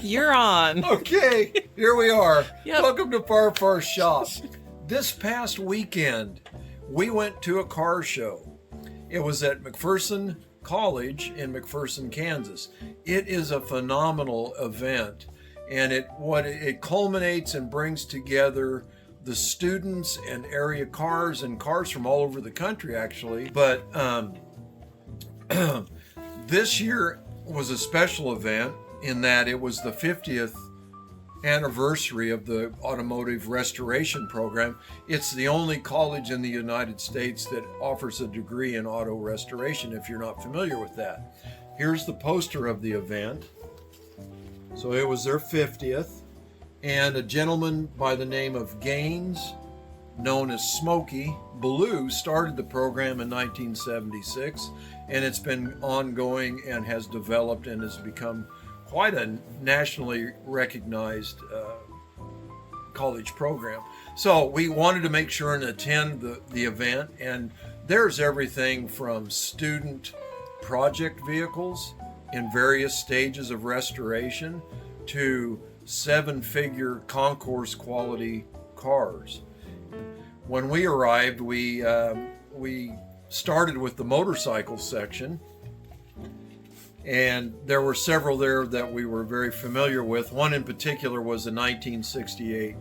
You're on. Okay, here we are. Yep. Welcome to FarFar Shop. This past weekend, we went to a car show. It was at McPherson College in McPherson, Kansas. It is a phenomenal event, and it culminates and brings together the students and area cars and cars from all over the country, actually. But this year was a special event in that it was the 50th anniversary of the Automotive Restoration Program. It's the only college in the United States that offers a degree in auto restoration, if you're not familiar with that. Here's the poster of the event. So it was their 50th, and a gentleman by the name of Gaines, known as Smokey Blue, started the program in 1976, and it's been ongoing and has developed and has become quite a nationally recognized college program. So we wanted to make sure and attend the event, and there's everything from student project vehicles in various stages of restoration to seven-figure concourse quality cars. When we arrived, we started with the motorcycle section, and there were several there that we were very familiar with. One in particular was the 1968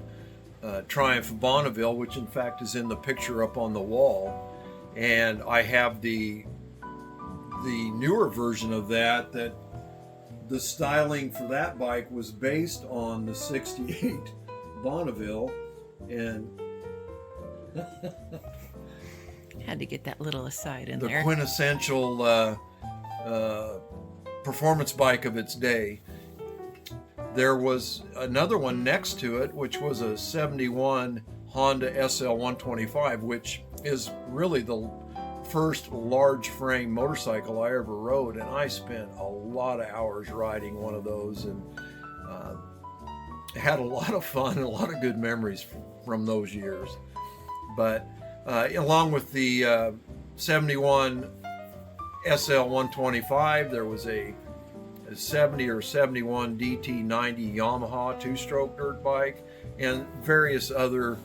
Triumph Bonneville, which in fact is in the picture up on the wall. And I have the newer version of that the styling for that bike was based on the 68 Bonneville. And Had to get that little aside in the there. quintessential performance bike of its day. There was another one next to it, which was a 71 Honda SL125, which is really the first large frame motorcycle I ever rode, and I spent a lot of hours riding one of those, and had a lot of fun and a lot of good memories from those years. But along with the 71 SL125, there was a 70 or 71 DT90 Yamaha two-stroke dirt bike, and various other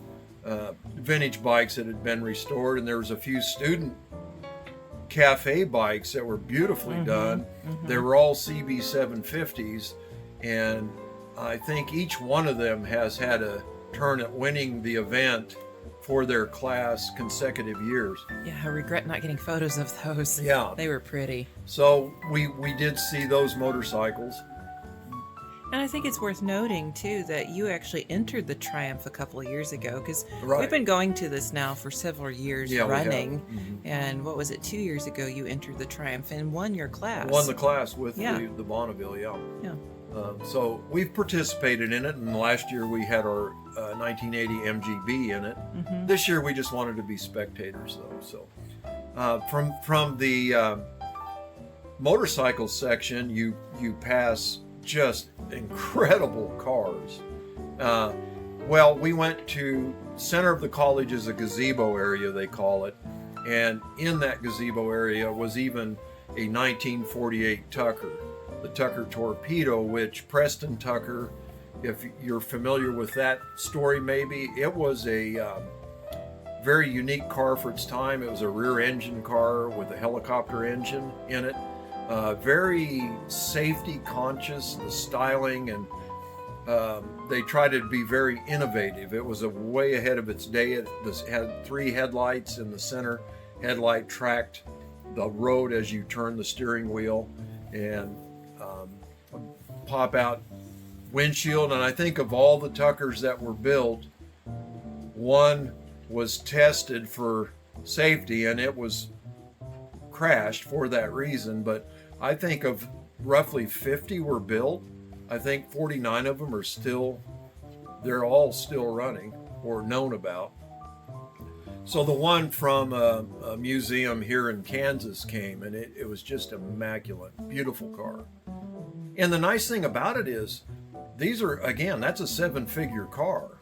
vintage bikes that had been restored. And there was a few student cafe bikes that were beautifully done. They were all CB750s, and I think each one of them has had a turn at winning the event for their class consecutive years. Yeah, I regret not getting photos of those. Yeah. They were pretty. So we did see those motorcycles. And I think it's worth noting, too, that you actually entered the Triumph a couple of years ago, because Right. we've been going to this now for several years Yeah, we have. running. And what was it, 2 years ago you entered the Triumph and won your class. Won the class with Yeah. the Bonneville, yeah. Yeah. So we've participated in it, and last year we had our 1980 MGB in it. This year we just wanted to be spectators, though. So from the motorcycle section, you pass just incredible cars. Well, we went to center of the college is a gazebo area, they call it, and in that gazebo area was even a 1948 Tucker. The Tucker Torpedo, which Preston Tucker, if you're familiar with that story maybe, it was a very unique car for its time. It was a rear engine car with a helicopter engine in it. Very safety conscious, the styling, and they tried to be very innovative. It was way ahead of its day. It had 3 headlights, and the center headlight tracked the road as you turn the steering wheel, and pop out windshield. And I think of all the Tuckers that were built, one was tested for safety and it was crashed for that reason. But I think of roughly 50 were built. I think 49 of them are they're all still running or known about. So the one from a museum here in Kansas came, and it was just immaculate, beautiful car. And the nice thing about it is, these are, again, that's a 7-figure car.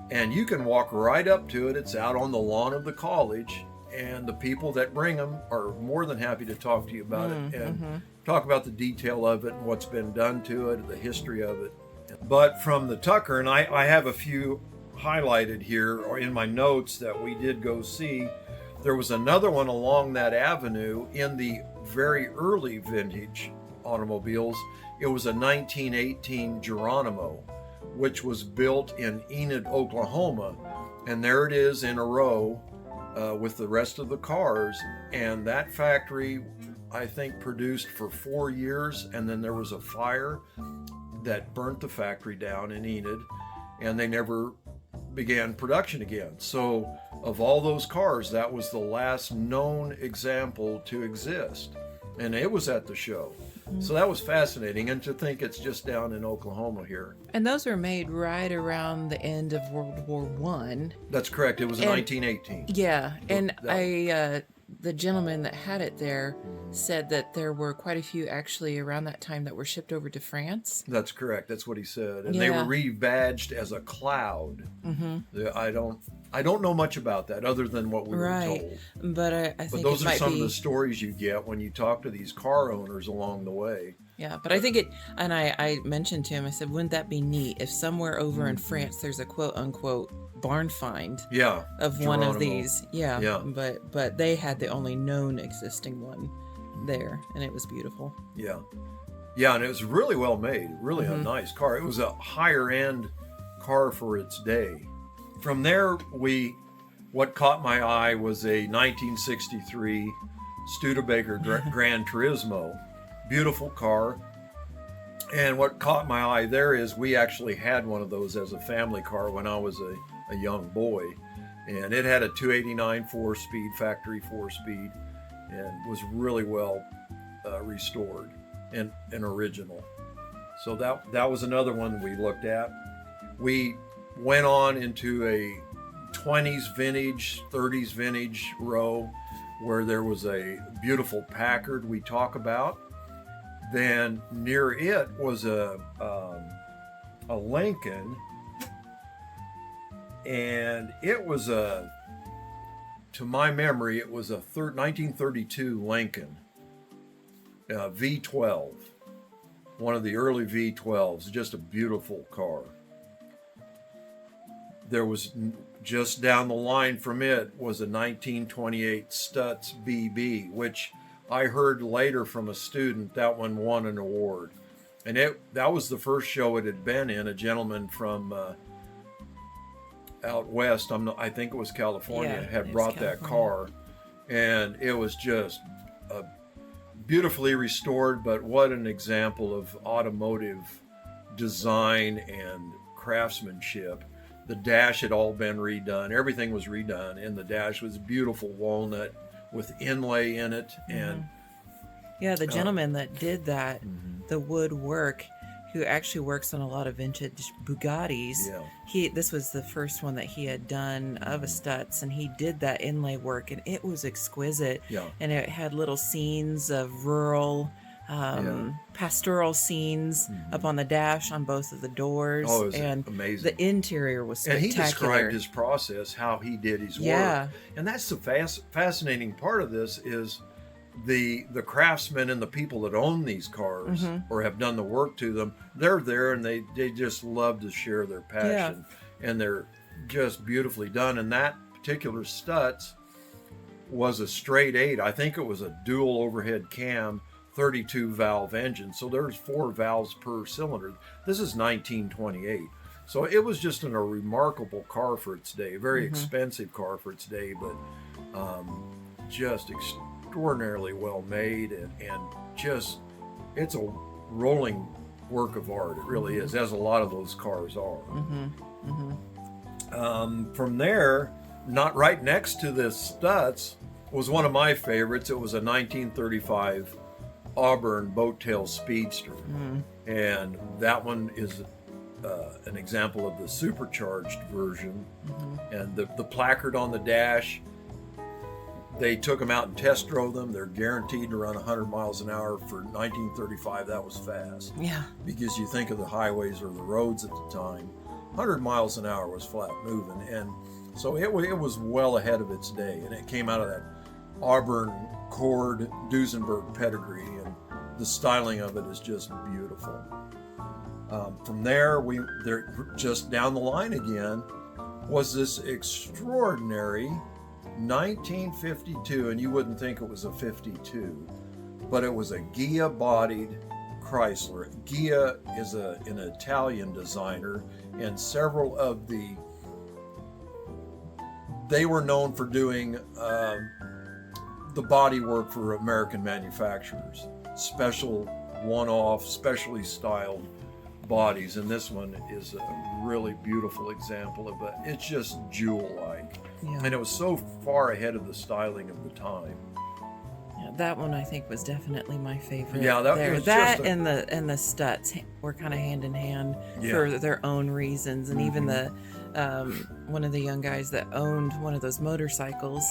And you can walk right up to it. It's out on the lawn of the college, and the people that bring them are more than happy to talk to you about it and talk about the detail of it and what's been done to it, the history of it. But from the Tucker, and I have a few highlighted here or in my notes that we did go see. There was another one along that avenue in the very early vintage automobiles. It was a 1918 Geronimo, which was built in Enid, Oklahoma. And there it is in a row with the rest of the cars. And that factory, I think, produced for 4 years. And then there was a fire that burnt the factory down in Enid. And they never began production again. So of all those cars, that was the last known example to exist. And it was at the show. So that was fascinating. And to think it's just down in Oklahoma here. And those were made right around the end of World War One. That's correct. It was in 1918. Yeah. And the gentleman that had it there said that there were quite a few actually around that time that were shipped over to France. That's correct. That's what he said. And they were rebadged as a cloud. I don't know much about that other than what we were told. But I think But those it are might some be... of the stories you get when you talk to these car owners along the way. Yeah, but I think it, and I mentioned to him, I said, wouldn't that be neat if somewhere over in France there's a quote unquote barn find of one of these. Yeah. But they had the only known existing one there, and it was beautiful. Yeah, and it was really well made, really a nice car. It was a higher end car for its day. From there, what caught my eye was a 1963 Studebaker Gran Turismo. Beautiful car. And what caught my eye there is we actually had one of those as a family car when I was a young boy. And it had a 289 4-speed, factory 4-speed, and was really well restored and original. So that was another one we looked at. We went on into a 20s vintage, 30s vintage row where there was a beautiful Packard we talk about. Then near it was a Lincoln, and it was to my memory, it was a 1932 Lincoln V12, one of the early V12s, just a beautiful car. There was just down the line from it was a 1928 Stutz BB, which I heard later from a student that one won an award. And that was the first show it had been in. A gentleman from out west, I think it was California, had brought that car. And it was just beautifully restored, but what an example of automotive design and craftsmanship. The dash had all been redone. Everything was redone, and the dash was beautiful walnut with inlay in it. And the gentleman that did that, the woodwork, who actually works on a lot of vintage Bugattis, this was the first one that he had done of a Stutz, and he did that inlay work, and it was exquisite. And it had little scenes of rural pastoral scenes up on the dash on both of the doors. Oh, it was and amazing. The interior was spectacular. And he described his process, how he did his work. And that's the fascinating part of this is the craftsmen and the people that own these cars or have done the work to them. They're there and they just love to share their passion. And they're just beautifully done. And that particular Stutz was a straight 8. I think it was a dual overhead cam 32 valve engine, so there's 4 valves per cylinder. This is 1928, so it was just a remarkable car for its day. A very expensive car for its day, but just extraordinarily well made, and just it's a rolling work of art. It really is, as a lot of those cars are. From there, not right next to this Stutz, was one of my favorites. It was a 1935 Auburn Boattail Speedster, and that one is an example of the supercharged version. And the placard on the dash, they took them out and test drove them. They're guaranteed to run 100 miles an hour. For 1935, that was fast. Because you think of the highways or the roads at the time, 100 miles an hour was flat moving, and so it was well ahead of its day, and it came out of that Auburn Cord Duesenberg pedigree. And the styling of it is just beautiful. From there, just down the line again was this extraordinary 1952, and you wouldn't think it was a 52, but it was a Ghia-bodied Chrysler. Ghia is an Italian designer, and several of they were known for doing the body work for American manufacturers, special one-off, specially styled bodies, and this one is a really beautiful example of it. It's just jewel-like, and it was so far ahead of the styling of the time. Yeah, that one I think was definitely my favorite. Yeah, and the Stutz were kind of hand in hand for their own reasons, and even the one of the young guys that owned one of those motorcycles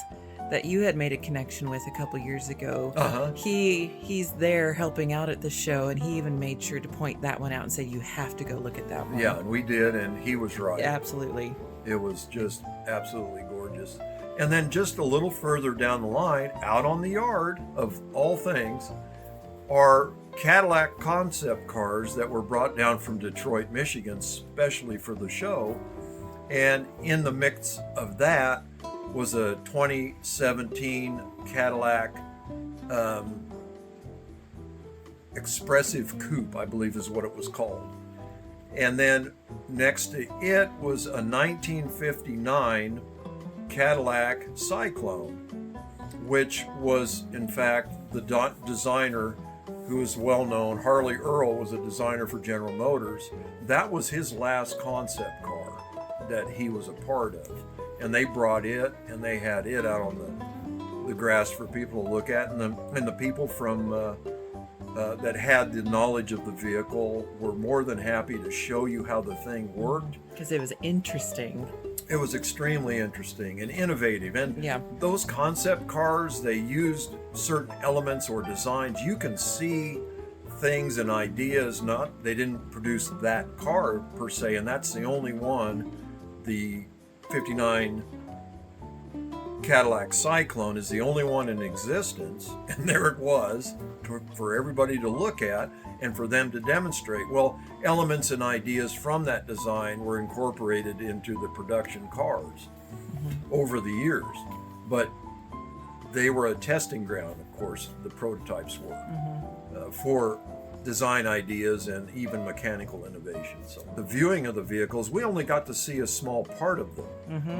that you had made a connection with a couple years ago. He's there helping out at the show, and he even made sure to point that one out and say, you have to go look at that one. Yeah, and we did, and he was right. Yeah, absolutely. It was just absolutely gorgeous. And then just a little further down the line, out on the yard, of all things, are Cadillac concept cars that were brought down from Detroit, Michigan, specially for the show. And in the mix of that was a 2017 Cadillac Expressive Coupe, I believe is what it was called. And then next to it was a 1959 Cadillac Cyclone, which was in fact the designer who is well known. Harley Earl was a designer for General Motors. That was his last concept car that he was a part of. And they brought it, and they had it out on the grass for people to look at. And the people from that had the knowledge of the vehicle were more than happy to show you how the thing worked. Because it was interesting. It was extremely interesting and innovative. And those concept cars, they used certain elements or designs. You can see things and ideas. They didn't produce that car per se, and that's the only one. The 59 Cadillac Cyclone is the only one in existence, and there it was for everybody to look at and for them to demonstrate. Well, elements and ideas from that design were incorporated into the production cars over the years, but they were a testing ground, of course, the prototypes were, for design ideas and even mechanical innovations. So the viewing of the vehicles, we only got to see a small part of them,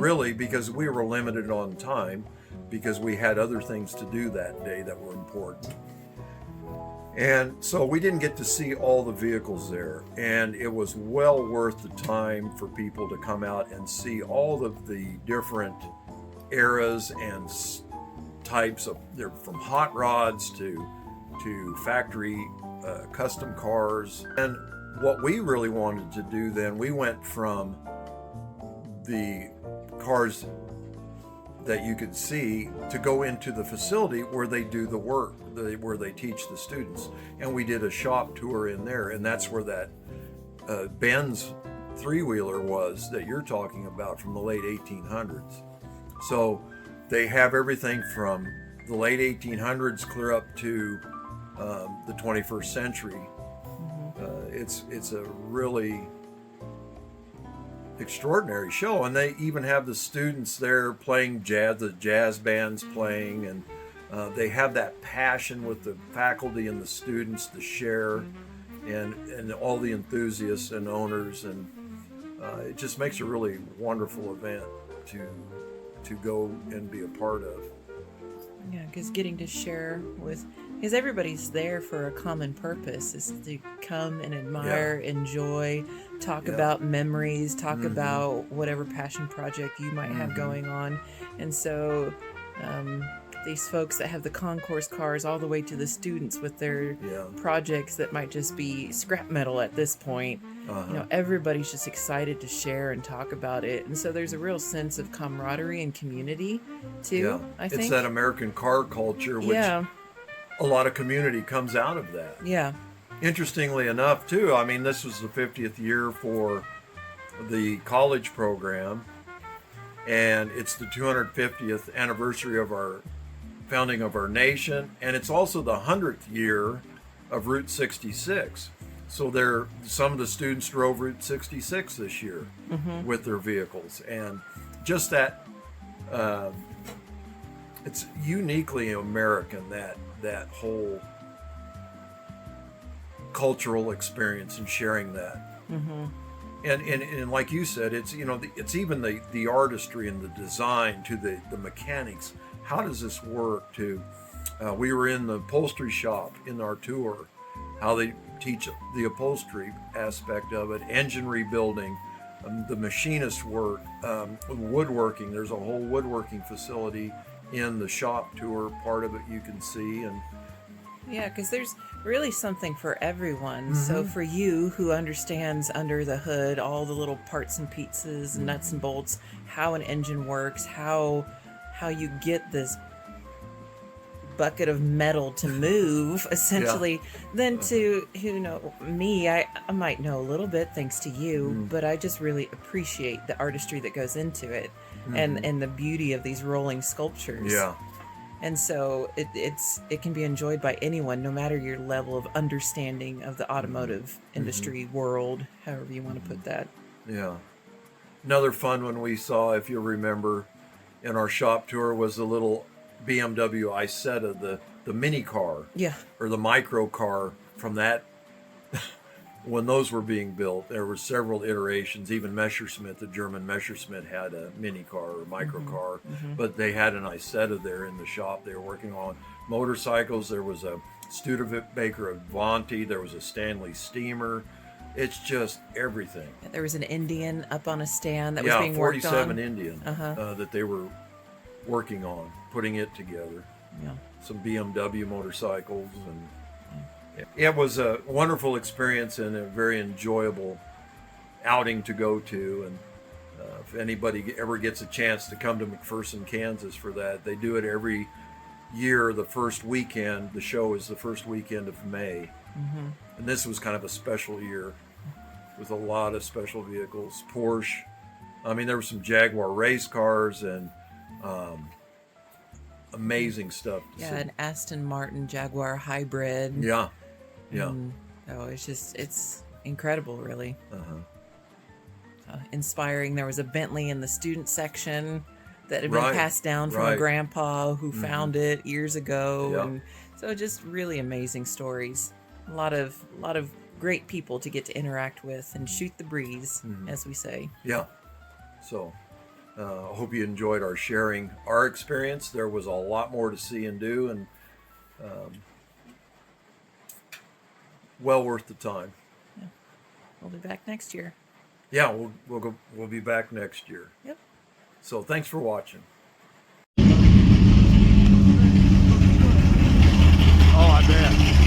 really, because we were limited on time, because we had other things to do that day that were important. And so we didn't get to see all the vehicles there, and it was well worth the time for people to come out and see all of the different eras and types of, they're from hot rods to factory custom cars. And what we really wanted to do then, we went from the cars that you could see to go into the facility where they do the work, where they teach the students. And we did a shop tour in there, and that's where that Benz three-wheeler was that you're talking about from the late 1800s. So they have everything from the late 1800s clear up to the 21st century. It's a really extraordinary show, and they even have the students there playing jazz, the jazz bands playing, and they have that passion with the faculty and the students to share, and all the enthusiasts and owners, and it just makes a really wonderful event to go and be a part of. Yeah, because getting to share because everybody's there for a common purpose, is to come and admire, enjoy, talk about memories, talk about whatever passion project you might have going on. And so these folks that have the concourse cars all the way to the students with their projects that might just be scrap metal at this point, everybody's just excited to share and talk about it. And so there's a real sense of camaraderie and community too, I think. It's that American car culture, which a lot of community comes out of that. Yeah. Interestingly enough, too, I mean, this was the 50th year for the college program, and it's the 250th anniversary of our founding of our nation, and it's also the 100th year of Route 66. So some of the students drove Route 66 this year with their vehicles, and just that it's uniquely American, that whole cultural experience and sharing that. And like you said, it's it's even the artistry and the design to the mechanics. How does this work? We were in the upholstery shop in our tour, how they teach the upholstery aspect of it, engine rebuilding, the machinist work, woodworking. There's a whole woodworking facility in the shop tour. Part of it you can see, and yeah, because there's really something for everyone. So for you who understands under the hood all the little parts and pieces and nuts and bolts, how an engine works, how you get this bucket of metal to move essentially, then to me, I might know a little bit thanks to you, but I just really appreciate the artistry that goes into it, and the beauty of these rolling sculptures. And so it can be enjoyed by anyone, no matter your level of understanding of the automotive industry world, however you want to put that. Another fun one we saw, if you'll remember, in our shop tour was the little BMW Isetta, the mini car, or the micro car from that. When those were being built, there were several iterations. Even Messerschmitt, the German Messerschmitt, had a mini car or micro car, but they had an Isetta there in the shop they were working on. Motorcycles, there was a Studebaker Avanti, there was a Stanley Steamer. It's just everything. There was an Indian up on a stand that was being worked on. 47 Indian that they were working on, putting it together. Some BMW motorcycles, and it was a wonderful experience and a very enjoyable outing to go to. And if anybody ever gets a chance to come to McPherson, Kansas for that, they do it every year, the first weekend. The show is the first weekend of May. And this was kind of a special year with a lot of special vehicles. Porsche, I mean, there were some Jaguar race cars and amazing stuff. An Aston Martin Jaguar hybrid. It's incredible, really. Inspiring. There was a Bentley in the student section that had been passed down from a grandpa who found it years ago. And so just really amazing stories. A lot of great people to get to interact with and shoot the breeze, as we say. So I hope you enjoyed our sharing our experience. There was a lot more to see and do, and well worth the time. We'll be back next year. We'll be back next year. So thanks for watching. Oh, I bet.